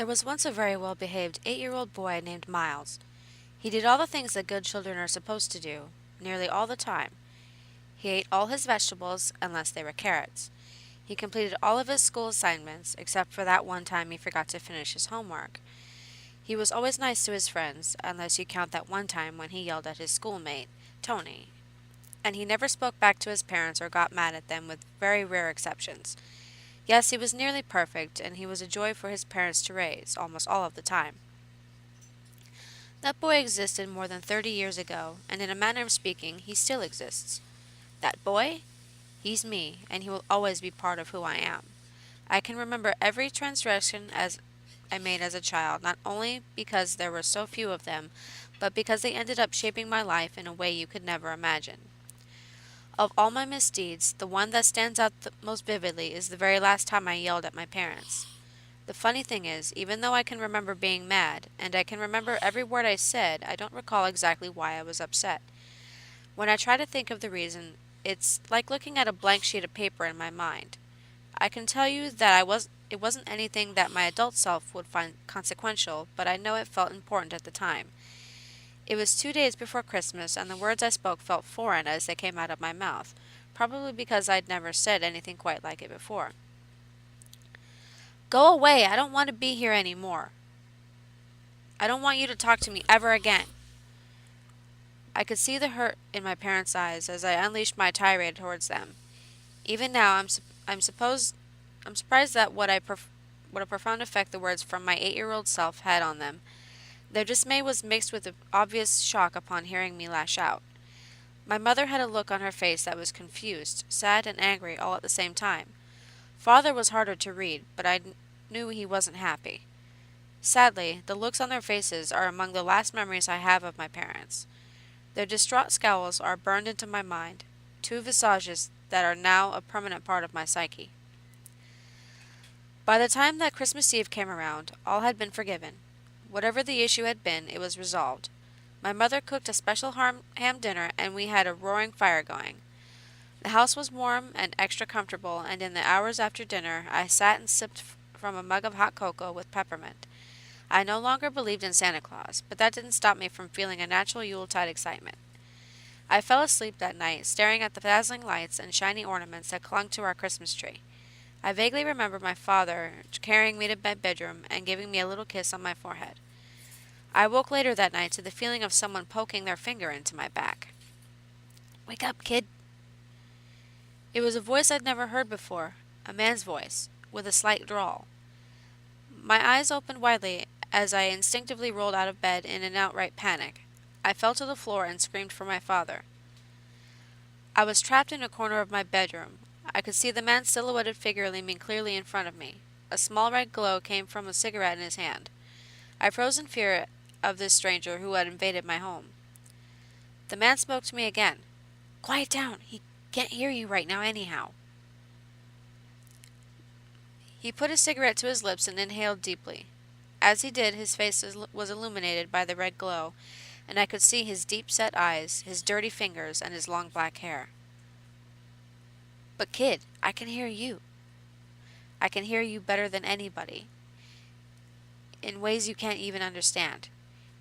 There was once a very well-behaved 8-year-old boy named Miles. He did all the things that good children are supposed to do, nearly all the time. He ate all his vegetables, unless they were carrots. He completed all of his school assignments, except for that one time he forgot to finish his homework. He was always nice to his friends, unless you count that one time when he yelled at his schoolmate, Tony. And he never spoke back to his parents or got mad at them, with very rare exceptions. Yes, he was nearly perfect, and he was a joy for his parents to raise, almost all of the time. That boy existed more than 30 years ago, and in a manner of speaking, he still exists. That boy? He's me, and he will always be part of who I am. I can remember every transgression as I made as a child, not only because there were so few of them, but because they ended up shaping my life in a way you could never imagine. Of all my misdeeds, the one that stands out most vividly is the very last time I yelled at my parents. The funny thing is, even though I can remember being mad, and I can remember every word I said, I don't recall exactly why I was upset. When I try to think of the reason, it's like looking at a blank sheet of paper in my mind. I can tell you that it wasn't anything that my adult self would find consequential, but I know it felt important at the time. It was 2 days before Christmas, and the words I spoke felt foreign as they came out of my mouth, probably because I'd never said anything quite like it before. Go away! I don't want to be here any more. I don't want you to talk to me ever again. I could see the hurt in my parents' eyes as I unleashed my tirade towards them. Even now, I'm surprised at what a profound effect the words from my 8-year-old self had on them. Their dismay was mixed with obvious shock upon hearing me lash out. My mother had a look on her face that was confused, sad, and angry all at the same time. Father was harder to read, but I knew he wasn't happy. Sadly, the looks on their faces are among the last memories I have of my parents. Their distraught scowls are burned into my mind, two visages that are now a permanent part of my psyche. By the time that Christmas Eve came around, all had been forgiven. Whatever the issue had been, it was resolved. My mother cooked a special ham dinner, and we had a roaring fire going. The house was warm and extra comfortable, and in the hours after dinner I sat and sipped from a mug of hot cocoa with peppermint. I no longer believed in Santa Claus, but that didn't stop me from feeling a natural Yuletide excitement. I fell asleep that night, staring at the dazzling lights and shiny ornaments that clung to our Christmas tree. I vaguely remember my father carrying me to my bedroom and giving me a little kiss on my forehead. I woke later that night to the feeling of someone poking their finger into my back. "Wake up, kid." It was a voice I'd never heard before, a man's voice, with a slight drawl. My eyes opened widely as I instinctively rolled out of bed in an outright panic. I fell to the floor and screamed for my father. I was trapped in a corner of my bedroom. I could see the man's silhouetted figure looming clearly in front of me. A small red glow came from a cigarette in his hand. I froze in fear of this stranger who had invaded my home. The man spoke to me again. "Quiet down. He can't hear you right now anyhow." He put his cigarette to his lips and inhaled deeply. As he did, his face was illuminated by the red glow, and I could see his deep-set eyes, his dirty fingers, and his long black hair. "But kid, I can hear you. I can hear you better than anybody, in ways you can't even understand."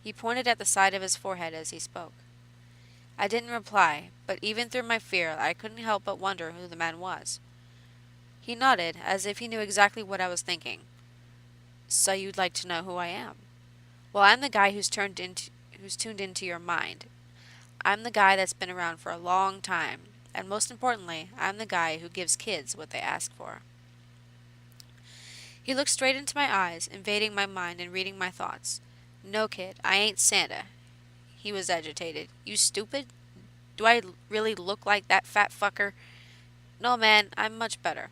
He pointed at the side of his forehead as he spoke. I didn't reply, but even through my fear, I couldn't help but wonder who the man was. He nodded, as if he knew exactly what I was thinking. "So you'd like to know who I am? Well, I'm the guy who's tuned into your mind. I'm the guy that's been around for a long time, and most importantly, I'm the guy who gives kids what they ask for." He looked straight into my eyes, invading my mind and reading my thoughts. "No, kid, I ain't Santa." He was agitated. "You stupid? Do I really look like that fat fucker? No, man, I'm much better.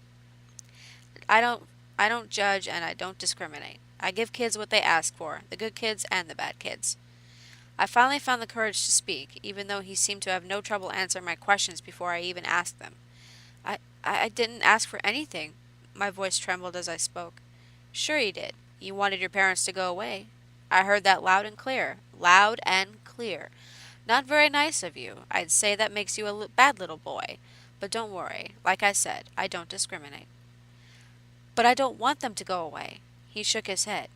I don't judge and I don't discriminate. I give kids what they ask for, the good kids and the bad kids." I finally found the courage to speak, even though he seemed to have no trouble answering my questions before I even asked them. I didn't ask for anything." My voice trembled as I spoke. "Sure you did. You wanted your parents to go away. I heard that loud and clear. Loud and clear. Not very nice of you. I'd say that makes you a bad little boy. But don't worry. Like I said, I don't discriminate." "But I don't want them to go away." He shook his head.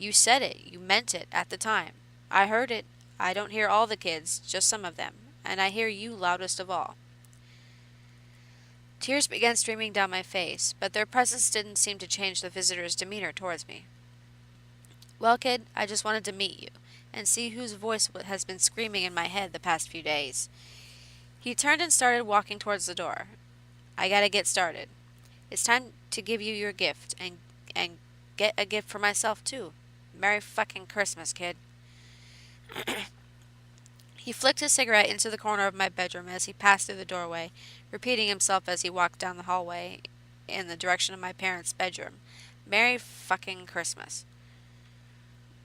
You said it. You meant it at the time. I heard it. I don't hear all the kids, just some of them, and I hear you loudest of all." Tears began streaming down my face, but their presence didn't seem to change the visitor's demeanor towards me. "Well, kid, I just wanted to meet you, and see whose voice has been screaming in my head the past few days." He turned and started walking towards the door. "I gotta get started. It's time to give you your gift, and get a gift for myself, too. Merry fucking Christmas, kid." He flicked his cigarette into the corner of my bedroom as he passed through the doorway, repeating himself as he walked down the hallway in the direction of my parents' bedroom. "Merry fucking Christmas."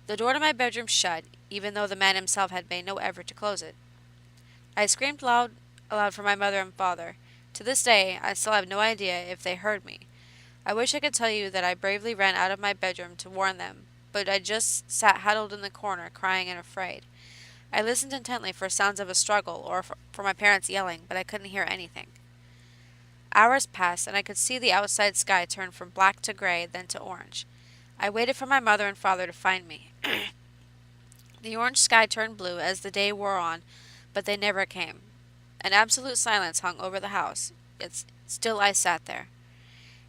The door to my bedroom shut, even though the man himself had made no effort to close it. I screamed aloud for my mother and father. To this day, I still have no idea if they heard me. I wish I could tell you that I bravely ran out of my bedroom to warn them, but I just sat huddled in the corner, crying and afraid. I listened intently for sounds of a struggle or for my parents yelling, but I couldn't hear anything. Hours passed, and I could see the outside sky turn from black to gray, then to orange. I waited for my mother and father to find me. The orange sky turned blue as the day wore on, but they never came. An absolute silence hung over the house. Yet still I sat there.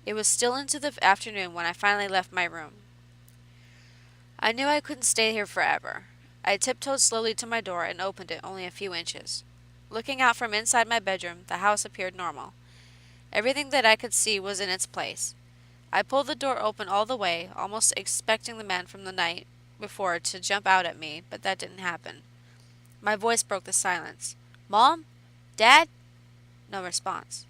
It was still into the afternoon when I finally left my room. I knew I couldn't stay here forever. I tiptoed slowly to my door and opened it only a few inches. Looking out from inside my bedroom, the house appeared normal. Everything that I could see was in its place. I pulled the door open all the way, almost expecting the man from the night before to jump out at me, but that didn't happen. My voice broke the silence. "Mom? Dad?" No response.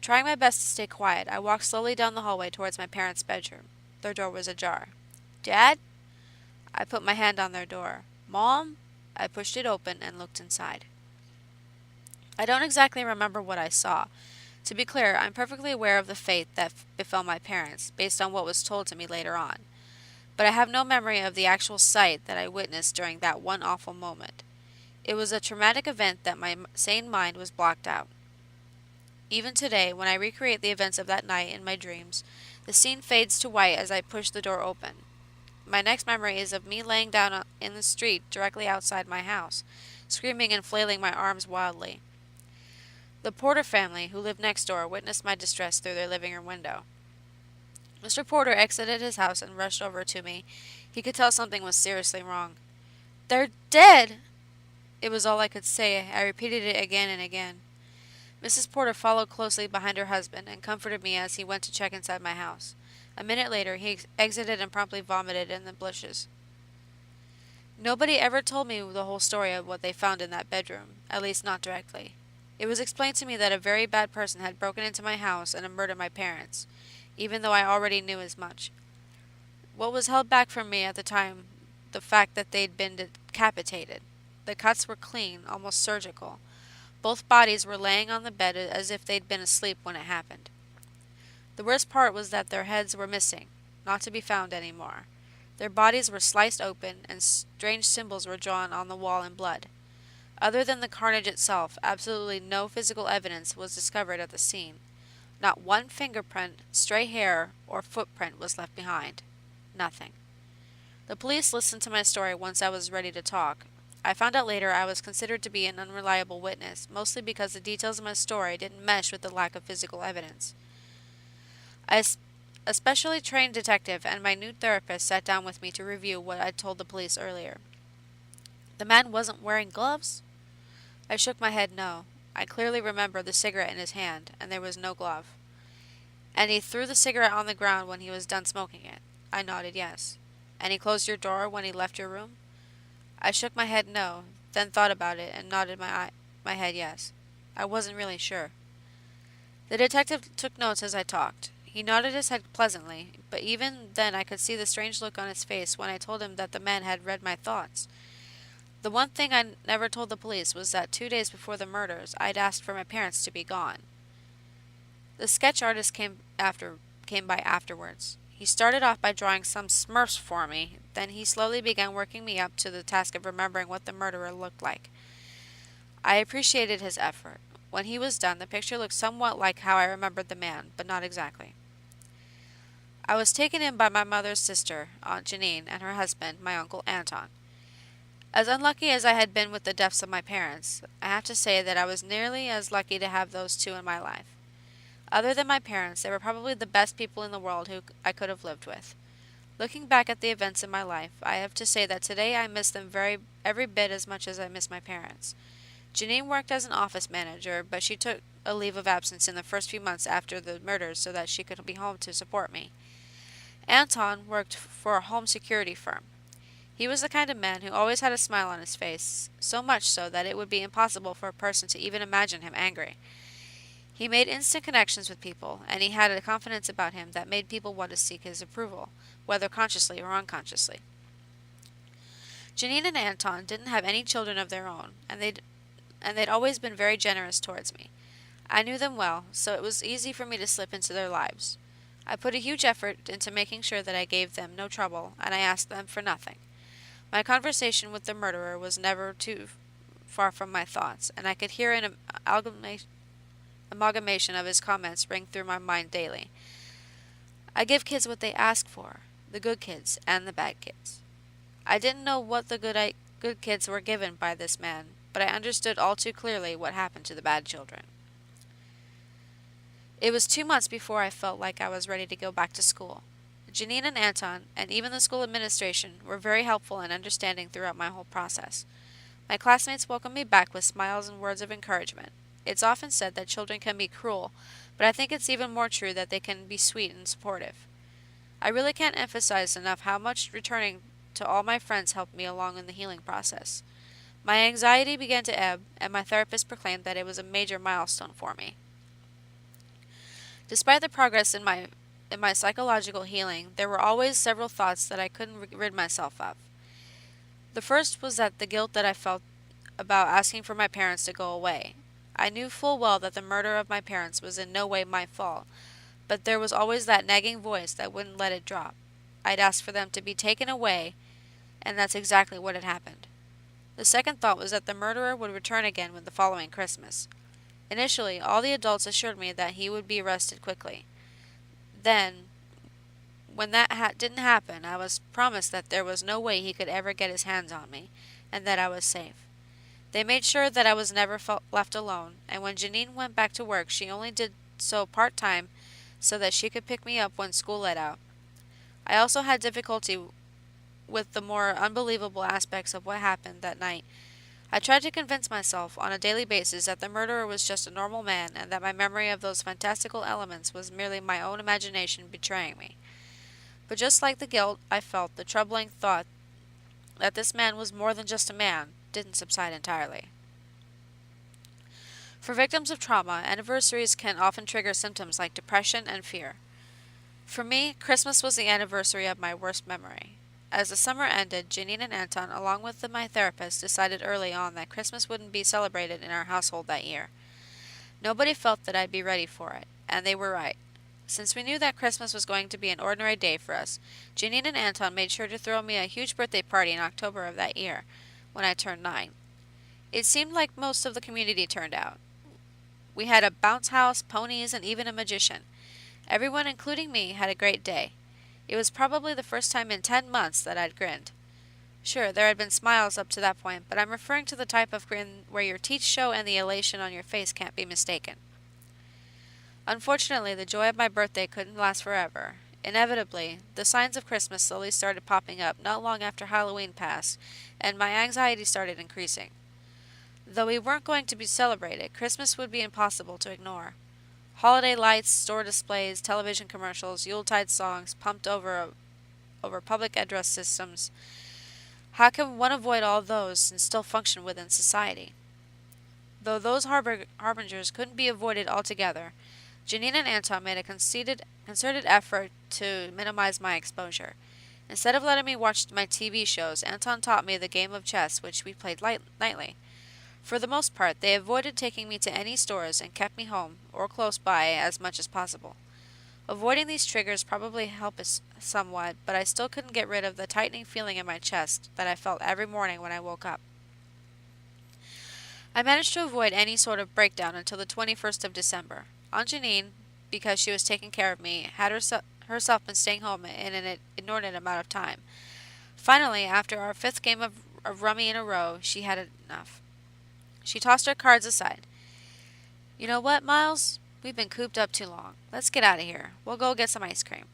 Trying my best to stay quiet, I walked slowly down the hallway towards my parents' bedroom. Their door was ajar. "Dad?" I put my hand on their door. "Mom?" I pushed it open and looked inside. I don't exactly remember what I saw. To be clear, I'm perfectly aware of the fate that befell my parents, based on what was told to me later on. But I have no memory of the actual sight that I witnessed during that one awful moment. It was a traumatic event that my sane mind was blocked out. Even today, when I recreate the events of that night in my dreams, the scene fades to white as I push the door open. My next memory is of me laying down in the street directly outside my house, screaming and flailing my arms wildly. The Porter family, who lived next door, witnessed my distress through their living room window. Mr. Porter exited his house and rushed over to me. He could tell something was seriously wrong. "They're dead!" It was all I could say. I repeated it again and again. Mrs. Porter followed closely behind her husband and comforted me as he went to check inside my house. A minute later, he exited and promptly vomited in the bushes. Nobody ever told me the whole story of what they found in that bedroom, at least not directly. It was explained to me that a very bad person had broken into my house and murdered my parents, even though I already knew as much. What was held back from me at the time, the fact that they'd been decapitated. The cuts were clean, almost surgical. Both bodies were laying on the bed as if they'd been asleep when it happened. The worst part was that their heads were missing, not to be found anymore. Their bodies were sliced open, and strange symbols were drawn on the wall in blood. Other than the carnage itself, absolutely no physical evidence was discovered at the scene. Not one fingerprint, stray hair, or footprint was left behind. Nothing. The police listened to my story once I was ready to talk. I found out later I was considered to be an unreliable witness, mostly because the details of my story didn't mesh with the lack of physical evidence. A specially trained detective and my new therapist sat down with me to review what I'd told the police earlier. The man wasn't wearing gloves? I shook my head no. I clearly remember the cigarette in his hand, and there was no glove. And he threw the cigarette on the ground when he was done smoking it. I nodded yes. And he closed your door when he left your room? I shook my head no, then thought about it and nodded my head yes. I wasn't really sure. The detective took notes as I talked. He nodded his head pleasantly, but even then I could see the strange look on his face when I told him that the man had read my thoughts. The one thing I never told the police was that 2 days before the murders, I'd asked for my parents to be gone. The sketch artist came by afterwards. He started off by drawing some smurfs for me, then he slowly began working me up to the task of remembering what the murderer looked like. I appreciated his effort. When he was done, the picture looked somewhat like how I remembered the man, but not exactly. I was taken in by my mother's sister, Aunt Janine, and her husband, my uncle Anton. As unlucky as I had been with the deaths of my parents, I have to say that I was nearly as lucky to have those two in my life. Other than my parents, they were probably the best people in the world who I could have lived with. Looking back at the events in my life, I have to say that today I miss them every bit as much as I miss my parents. Janine worked as an office manager, but she took a leave of absence in the first few months after the murders so that she could be home to support me. Anton worked for a home security firm. He was the kind of man who always had a smile on his face, so much so that it would be impossible for a person to even imagine him angry. He made instant connections with people, and he had a confidence about him that made people want to seek his approval, whether consciously or unconsciously. Janine and Anton didn't have any children of their own, and they'd always been very generous towards me. I knew them well, so it was easy for me to slip into their lives. I put a huge effort into making sure that I gave them no trouble, and I asked them for nothing. My conversation with the murderer was never too far from my thoughts, and I could hear an amalgamation of his comments ring through my mind daily. I give kids what they ask for, the good kids and the bad kids. I didn't know what the good kids were given by this man, but I understood all too clearly what happened to the bad children. It was 2 months before I felt like I was ready to go back to school. Janine and Anton, and even the school administration, were very helpful and understanding throughout my whole process. My classmates welcomed me back with smiles and words of encouragement. It's often said that children can be cruel, but I think it's even more true that they can be sweet and supportive. I really can't emphasize enough how much returning to all my friends helped me along in the healing process. My anxiety began to ebb, and my therapist proclaimed that it was a major milestone for me. Despite the progress in my psychological healing, there were always several thoughts that I couldn't rid myself of. The first was that the guilt that I felt about asking for my parents to go away. I knew full well that the murder of my parents was in no way my fault, but there was always that nagging voice that wouldn't let it drop. I'd asked for them to be taken away, and that's exactly what had happened. The second thought was that the murderer would return again with the following Christmas. Initially, all the adults assured me that he would be arrested quickly. Then, when that didn't happen, I was promised that there was no way he could ever get his hands on me, and that I was safe. They made sure that I was never left alone, and when Janine went back to work, she only did so part-time so that she could pick me up when school let out. I also had difficulty with the more unbelievable aspects of what happened that night. I tried to convince myself on a daily basis that the murderer was just a normal man and that my memory of those fantastical elements was merely my own imagination betraying me. But just like the guilt I felt, the troubling thought that this man was more than just a man didn't subside entirely. For victims of trauma, anniversaries can often trigger symptoms like depression and fear. For me, Christmas was the anniversary of my worst memory. As the summer ended, Janine and Anton, along with my therapist, decided early on that Christmas wouldn't be celebrated in our household that year. Nobody felt that I'd be ready for it, and they were right. Since we knew that Christmas was going to be an ordinary day for us, Janine and Anton made sure to throw me a huge birthday party in October of that year, when I turned 9. It seemed like most of the community turned out. We had a bounce house, ponies, and even a magician. Everyone, including me, had a great day. It was probably the first time in 10 months that I'd grinned. Sure, there had been smiles up to that point, but I'm referring to the type of grin where your teeth show and the elation on your face can't be mistaken. Unfortunately, the joy of my birthday couldn't last forever. Inevitably, the signs of Christmas slowly started popping up not long after Halloween passed, and my anxiety started increasing. Though we weren't going to be celebrated, Christmas would be impossible to ignore. Holiday lights, store displays, television commercials, Yuletide songs pumped over public address systems. How can one avoid all those and still function within society? Though those harbingers couldn't be avoided altogether, Janine and Anton made a concerted effort to minimize my exposure. Instead of letting me watch my TV shows, Anton taught me the game of chess, which we played nightly. For the most part, they avoided taking me to any stores and kept me home, or close by, as much as possible. Avoiding these triggers probably helped us somewhat, but I still couldn't get rid of the tightening feeling in my chest that I felt every morning when I woke up. I managed to avoid any sort of breakdown until the 21st of December. Aunt Janine, because she was taking care of me, had herself been staying home in an inordinate amount of time. Finally, after our fifth game of rummy in a row, she had enough. She tossed her cards aside. You know what, Miles? We've been cooped up too long. Let's get out of here. We'll go get some ice cream.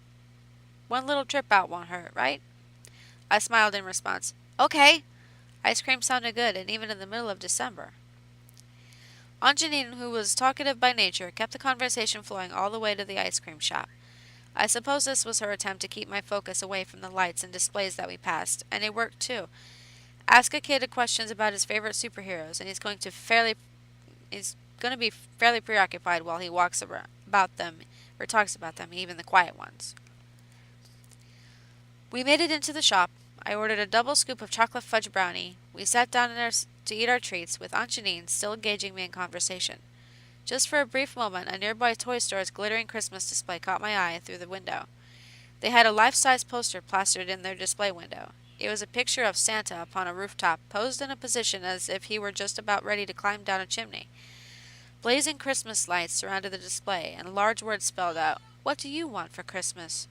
One little trip out won't hurt, right? I smiled in response. Okay. Ice cream sounded good, and even in the middle of December. Aunt Janine, who was talkative by nature, kept the conversation flowing all the way to the ice cream shop. I suppose this was her attempt to keep my focus away from the lights and displays that we passed, and it worked too. Ask a kid questions about his favorite superheroes, and he's going to be fairly preoccupied while he walks about them or talks about them, even the quiet ones. We made it into the shop. I ordered a double scoop of chocolate fudge brownie. We sat down to eat our treats, with Aunt Janine still engaging me in conversation. Just for a brief moment, a nearby toy store's glittering Christmas display caught my eye through the window. They had a life-size poster plastered in their display window. It was a picture of Santa upon a rooftop, posed in a position as if he were just about ready to climb down a chimney. Blazing Christmas lights surrounded the display, and large words spelled out, "What do you want for Christmas?"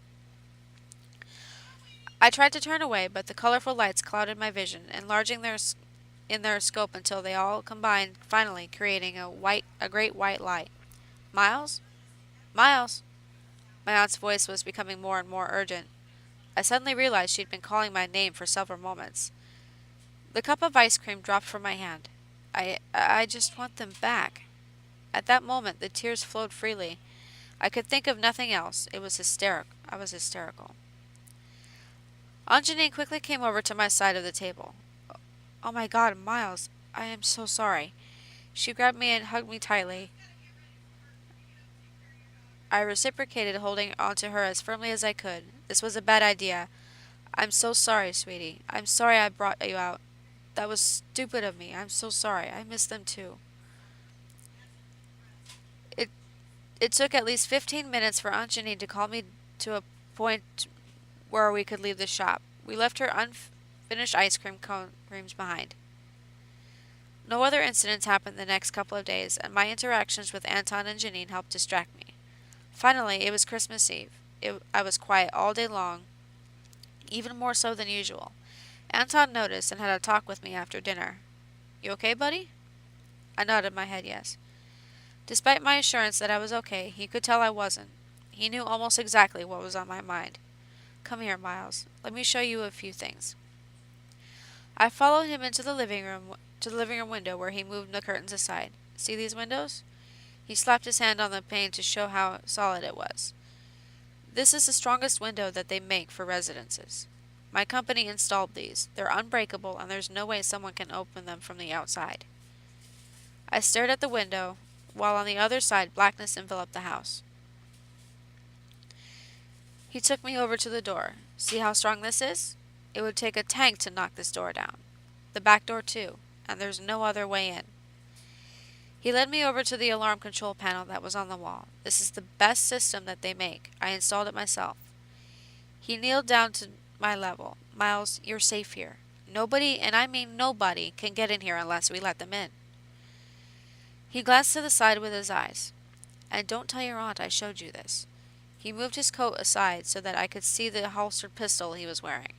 I tried to turn away, but the colorful lights clouded my vision, enlarging in their scope until they all combined, finally creating a great white light. Miles? Miles? My aunt's voice was becoming more and more urgent. I suddenly realized she'd been calling my name for several moments. The cup of ice cream dropped from my hand. I just want them back. At that moment, the tears flowed freely. I could think of nothing else. It was hysterical. I was hysterical. Aunt Janine quickly came over to my side of the table. Oh my God, Miles, I am so sorry. She grabbed me and hugged me tightly. I reciprocated, holding onto her as firmly as I could. This was a bad idea. I'm so sorry, sweetie. I'm sorry I brought you out. That was stupid of me. I'm so sorry. I miss them too. It it took at least 15 minutes for Aunt Janine to calm me to a point where we could leave the shop. We left her unfinished ice creams behind. No other incidents happened the next couple of days, and my interactions with Anton and Janine helped distract me. Finally, it was Christmas Eve. I was quiet all day long, even more so than usual. Anton noticed and had a talk with me after dinner. You okay, buddy? I nodded my head yes. Despite my assurance that I was okay, he could tell I wasn't. He knew almost exactly what was on my mind. Come here, Miles. Let me show you a few things. I followed him into the living room window where he moved the curtains aside. See these windows? He slapped his hand on the pane to show how solid it was. This is the strongest window that they make for residences. My company installed these. They're unbreakable, and there's no way someone can open them from the outside. I stared at the window, while on the other side blackness enveloped the house. He took me over to the door. See how strong this is? It would take a tank to knock this door down. The back door too, and there's no other way in. He led me over to the alarm control panel that was on the wall. This is the best system that they make. I installed it myself. He kneeled down to my level. Miles, you're safe here. Nobody, and I mean nobody, can get in here unless we let them in. He glanced to the side with his eyes. And don't tell your aunt I showed you this. He moved his coat aside so that I could see the holstered pistol he was wearing.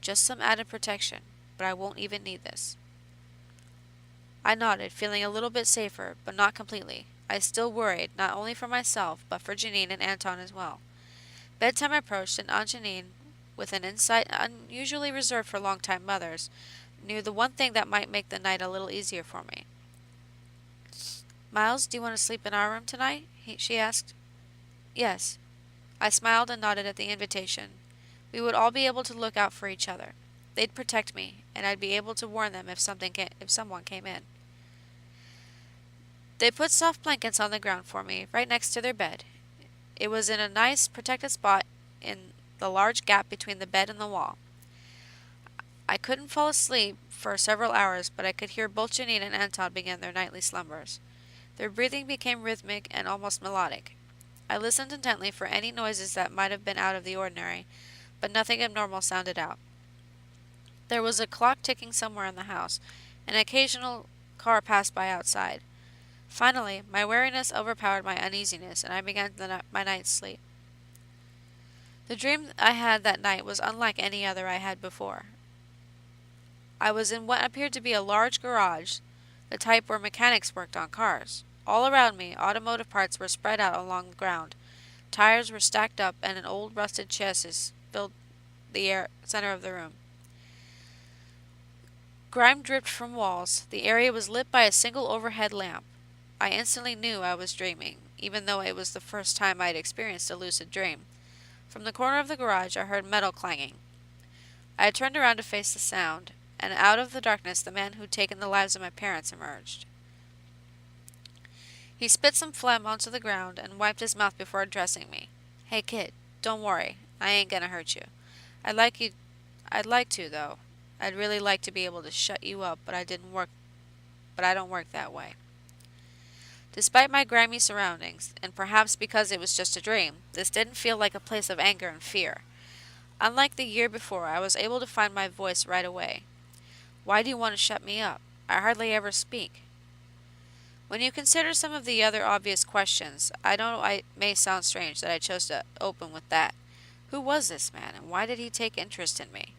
Just some added protection, but I won't even need this. I nodded, feeling a little bit safer, but not completely. I still worried, not only for myself, but for Janine and Anton as well. Bedtime approached, and Aunt Janine, with an insight unusually reserved for long-time mothers, knew the one thing that might make the night a little easier for me. Miles, do you want to sleep in our room tonight? She asked. Yes. I smiled and nodded at the invitation. We would all be able to look out for each other. They'd protect me, and I'd be able to warn them if someone came in. They put soft blankets on the ground for me, right next to their bed. It was in a nice, protected spot in the large gap between the bed and the wall. I couldn't fall asleep for several hours, but I could hear both Janine and Anton begin their nightly slumbers. Their breathing became rhythmic and almost melodic. I listened intently for any noises that might have been out of the ordinary, but nothing abnormal sounded out. There was a clock ticking somewhere in the house. An occasional car passed by outside. Finally, my weariness overpowered my uneasiness, and I began my night's sleep. The dream I had that night was unlike any other I had before. I was in what appeared to be a large garage, the type where mechanics worked on cars. All around me, automotive parts were spread out along the ground. Tires were stacked up, and an old rusted chassis filled the center of the room. Grime dripped from walls. The area was lit by a single overhead lamp. I instantly knew I was dreaming, even though it was the first time I had experienced a lucid dream. From the corner of the garage I heard metal clanging. I had turned around to face the sound, and out of the darkness the man who'd taken the lives of my parents emerged. He spit some phlegm onto the ground and wiped his mouth before addressing me. "Hey kid, don't worry. I ain't gonna hurt you. I'd like you I'd like to though. I'd really like to be able to shut you up, but I don't work that way." Despite my grimy surroundings, and perhaps because it was just a dream, this didn't feel like a place of anger and fear. Unlike the year before, I was able to find my voice right away. "Why do you want to shut me up? I hardly ever speak." When you consider some of the other obvious questions, I know it may sound strange that I chose to open with that. Who was this man, and why did he take interest in me?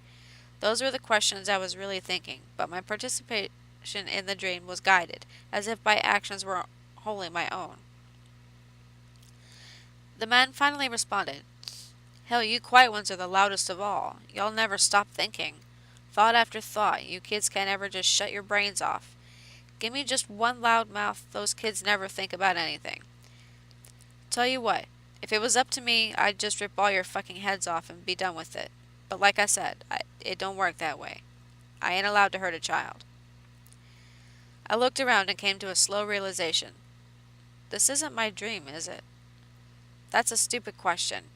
Those were the questions I was really thinking, but my participation in the dream was guided, as if my actions were wholly my own. The man finally responded. "Hell, you quiet ones are the loudest of all. Y'all never stop thinking. Thought after thought. You kids can't ever just shut your brains off. Give me just one loud mouth, those kids never think about anything. Tell you what, if it was up to me, I'd just rip all your fucking heads off and be done with it. But like I said, it don't work that way. I ain't allowed to hurt a child." I looked around and came to a slow realization. This isn't my dream, is it? That's a stupid question.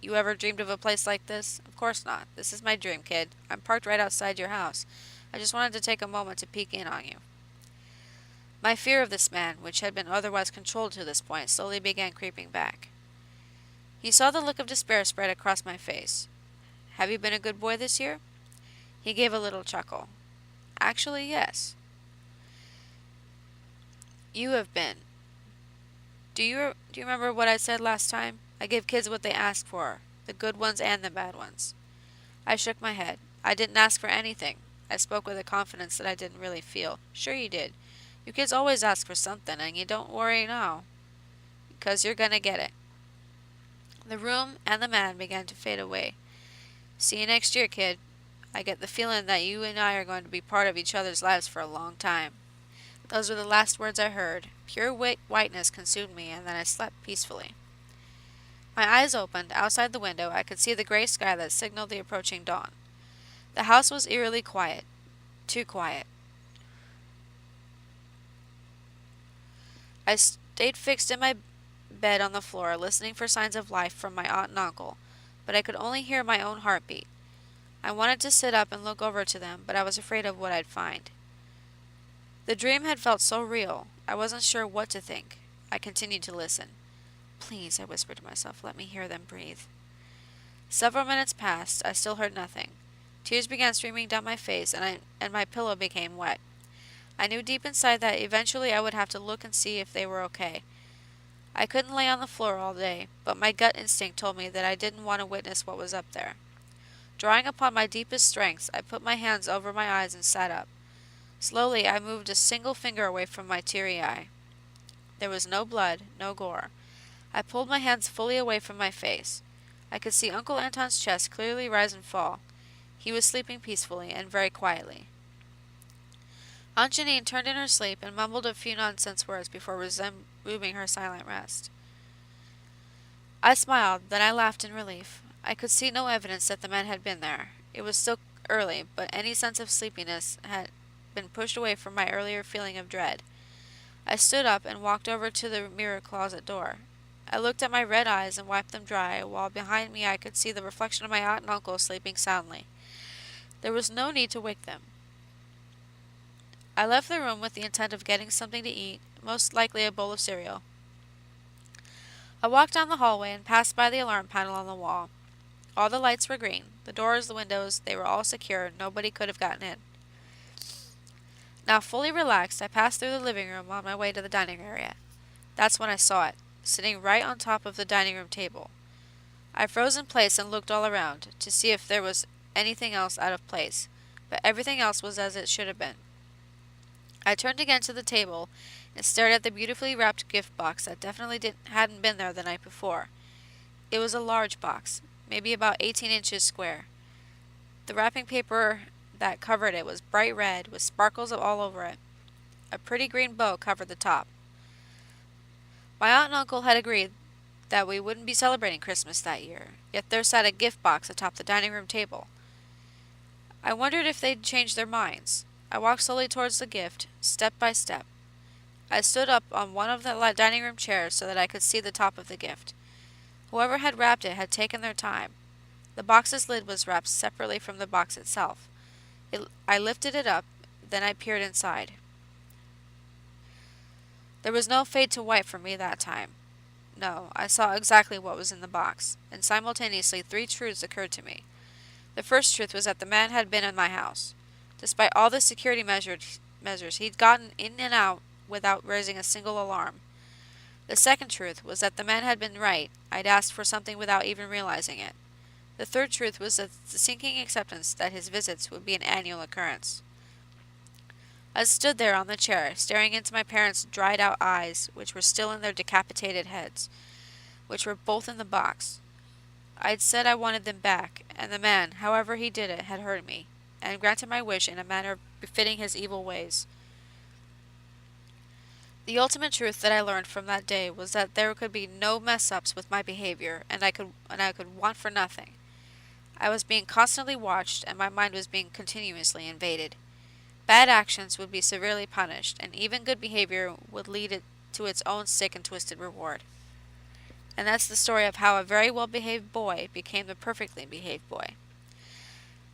You ever dreamed of a place like this? Of course not. This is my dream, kid. I'm parked right outside your house. I just wanted to take a moment to peek in on you. My fear of this man, which had been otherwise controlled to this point, slowly began creeping back. He saw the look of despair spread across my face. "Have you been a good boy this year?" He gave a little chuckle. "Actually, yes." "You have been. Do you remember what I said last time? I give kids what they ask for, the good ones and the bad ones." I shook my head. "I didn't ask for anything." I spoke with a confidence that I didn't really feel. "Sure you did. You kids always ask for something, and you don't worry now, because you're gonna get it." The room and the man began to fade away. "See you next year, kid. I get the feeling that you and I are going to be part of each other's lives for a long time." Those were the last words I heard. Pure whiteness consumed me, and then I slept peacefully. My eyes opened. Outside the window, I could see the gray sky that signaled the approaching dawn. The house was eerily quiet. Too quiet. I stayed fixed in my bed on the floor, listening for signs of life from my aunt and uncle, but I could only hear my own heartbeat. I wanted to sit up and look over to them, but I was afraid of what I'd find. The dream had felt so real. I wasn't sure what to think. I continued to listen. "Please," I whispered to myself, "let me hear them breathe." Several minutes passed. I still heard nothing. Tears began streaming down my face, and my pillow became wet. I knew deep inside that eventually I would have to look and see if they were okay. I couldn't lay on the floor all day, but my gut instinct told me that I didn't want to witness what was up there. Drawing upon my deepest strengths, I put my hands over my eyes and sat up. Slowly, I moved a single finger away from my teary eye. There was no blood, no gore. I pulled my hands fully away from my face. I could see Uncle Anton's chest clearly rise and fall. He was sleeping peacefully and very quietly. Aunt Janine turned in her sleep and mumbled a few nonsense words before resuming her silent rest. I smiled, then I laughed in relief. I could see no evidence that the men had been there. It was still early, but any sense of sleepiness had been pushed away from my earlier feeling of dread. I stood up and walked over to the mirror closet door. I looked at my red eyes and wiped them dry, while behind me I could see the reflection of my aunt and uncle sleeping soundly. There was no need to wake them. I left the room with the intent of getting something to eat, most likely a bowl of cereal. I walked down the hallway and passed by the alarm panel on the wall. All the lights were green. The doors, the windows, they were all secure. Nobody could have gotten in. Now fully relaxed, I passed through the living room on my way to the dining area. That's when I saw it, sitting right on top of the dining room table. I froze in place and looked all around to see if there was anything else out of place, but everything else was as it should have been. I turned again to the table and stared at the beautifully wrapped gift box that definitely hadn't been there the night before. It was a large box, maybe about 18 inches square. The wrapping paper that covered it was bright red with sparkles all over it. A pretty green bow covered the top. My aunt and uncle had agreed that we wouldn't be celebrating Christmas that year, yet there sat a gift box atop the dining room table. I wondered if they'd changed their minds. I walked slowly towards the gift, step by step. I stood up on one of the dining room chairs so that I could see the top of the gift. Whoever had wrapped it had taken their time. The box's lid was wrapped separately from the box itself. I lifted it up, then I peered inside. There was no fade to white for me that time. No, I saw exactly what was in the box, and simultaneously 3 truths occurred to me. The first truth was that the man had been in my house. Despite all the security measures, he'd gotten in and out without raising a single alarm. The second truth was that the man had been right. I'd asked for something without even realizing it. The third truth was the sinking acceptance that his visits would be an annual occurrence. I stood there on the chair, staring into my parents' dried-out eyes, which were still in their decapitated heads, which were both in the box. I'd said I wanted them back, and the man, however he did it, had heard me, and granted my wish in a manner befitting his evil ways. The ultimate truth that I learned from that day was that there could be no mess-ups with my behavior, and I could want for nothing. I was being constantly watched, and my mind was being continuously invaded. Bad actions would be severely punished, and even good behavior would lead it to its own sick and twisted reward. And that's the story of how a very well-behaved boy became a perfectly behaved boy.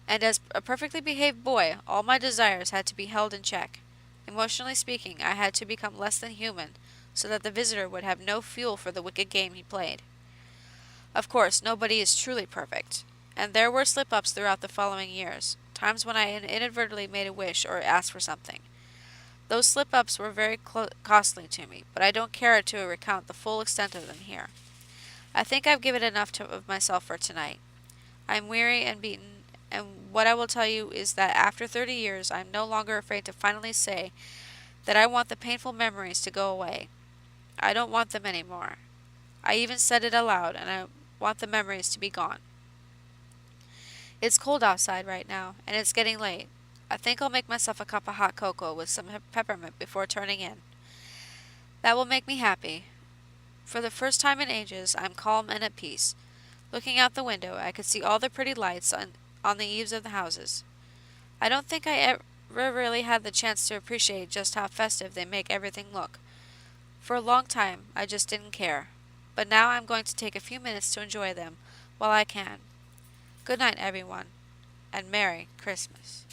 And as a perfectly behaved boy, all my desires had to be held in check. Emotionally speaking, I had to become less than human, so that the visitor would have no fuel for the wicked game he played. Of course, nobody is truly perfect, and there were slip-ups throughout the following years, times when I inadvertently made a wish or asked for something. Those slip-ups were very costly to me, but I don't care to recount the full extent of them here. I think I've given enough of myself for tonight. I am weary and beaten, and what I will tell you is that after 30 years I am no longer afraid to finally say that I want the painful memories to go away. I don't want them anymore. I even said it aloud, and I want the memories to be gone. It's cold outside right now, and it's getting late. I think I'll make myself a cup of hot cocoa with some peppermint before turning in. That will make me happy. For the first time in ages, I'm calm and at peace. Looking out the window, I could see all the pretty lights on the eaves of the houses. I don't think I ever really had the chance to appreciate just how festive they make everything look. For a long time, I just didn't care. But now I'm going to take a few minutes to enjoy them while I can. Good night, everyone, and Merry Christmas.